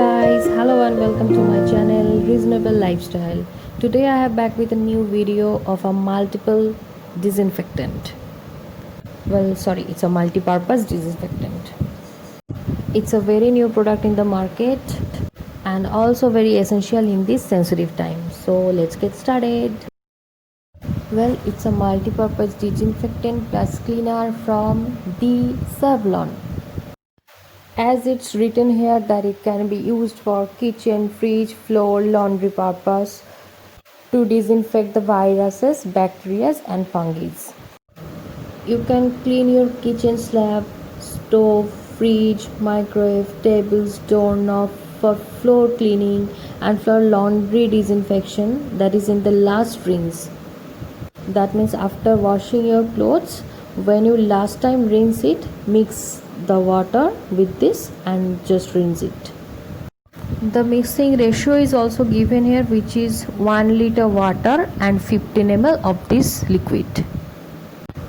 guys, hello and welcome to my channel Reasonable Lifestyle. Today I have back with a new video of a multiple disinfectant. It's a multi-purpose disinfectant. It's a very new product in the market and also very essential in this sensitive time. So let's get started. It's a multi-purpose disinfectant plus cleaner from the Savlon. As it's written here that it can be used for kitchen, fridge, floor, laundry purpose to disinfect the viruses, bacteria and fungi. You can clean your kitchen slab, stove, fridge, microwave, tables, doorknob for floor cleaning and for laundry disinfection, that is in the last rinse. That means after washing your clothes, when you last time rinse it, mix the water with this and just rinse it. The mixing ratio is also given here, which is 1 liter water and 15 ml of this liquid.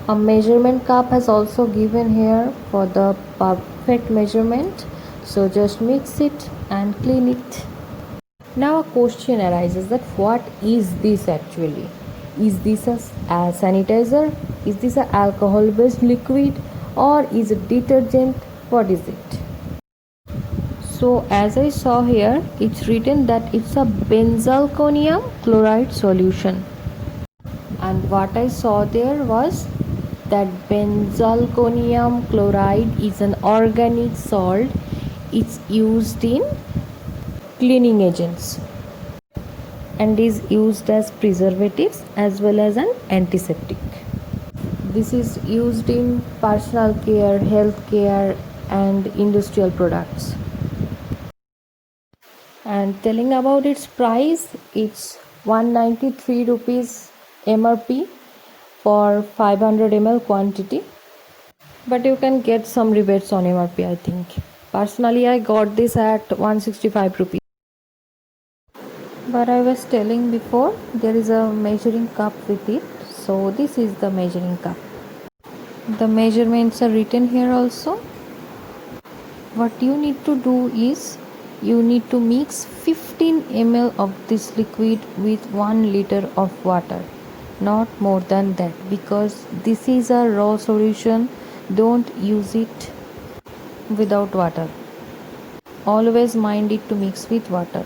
A measurement cup has also given here for the perfect measurement, so just mix it and clean it. Now a question arises that what is this actually? Is this a sanitizer? Is this an alcohol based liquid or is it detergent? What is it? So as I saw here, it's written that it's a benzalkonium chloride solution, and what I saw there was that benzalkonium chloride is an organic salt. It's used in cleaning agents and is used as preservatives as well as an antiseptic. This is used in personal care, health care and industrial products. And telling about its price, it's 193 rupees MRP for 500 ml quantity, but you can get some rebates on MRP. I think personally I got this at 165 rupees. But I was telling before, there is a measuring cup with it, so this is the measuring cup. The measurements are written here also. What you need to do is you need to mix 15 ml of this liquid with 1 liter of water, not more than that, because this is a raw solution. Don't use it without water. Always mind it to mix with water.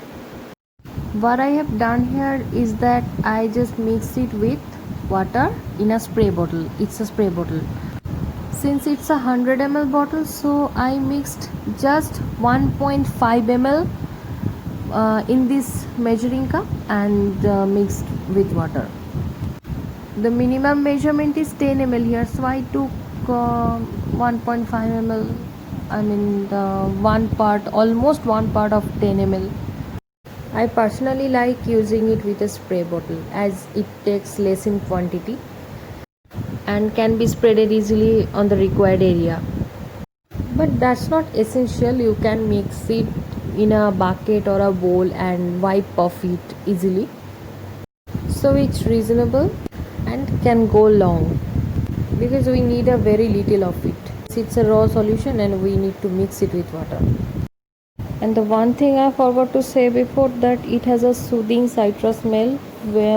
What I have done here is that I just mix it with water in a spray bottle. It's a spray bottle. Since it's a 100 ml bottle, so I mixed just 1.5 ml in this measuring cup and mixed with water. The minimum measurement is 10 ml here, so I took 1.5 ml. I mean almost one part of 10 ml. I personally like using it with a spray bottle as it takes less in quantity and can be spreaded easily on the required area. But that's not essential. You can mix it in a bucket or a bowl and wipe off it easily. So it's reasonable and can go long because we need a very little of it. It's a raw solution and we need to mix it with water. And the one thing I forgot to say before, that it has a soothing citrus smell,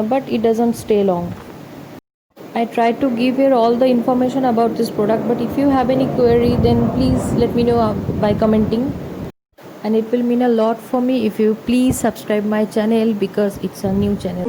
but it doesn't stay long. I tried to give here all the information about this product, but if you have any query, then please let me know by commenting. And it will mean a lot for me if you please subscribe my channel because it's a new channel.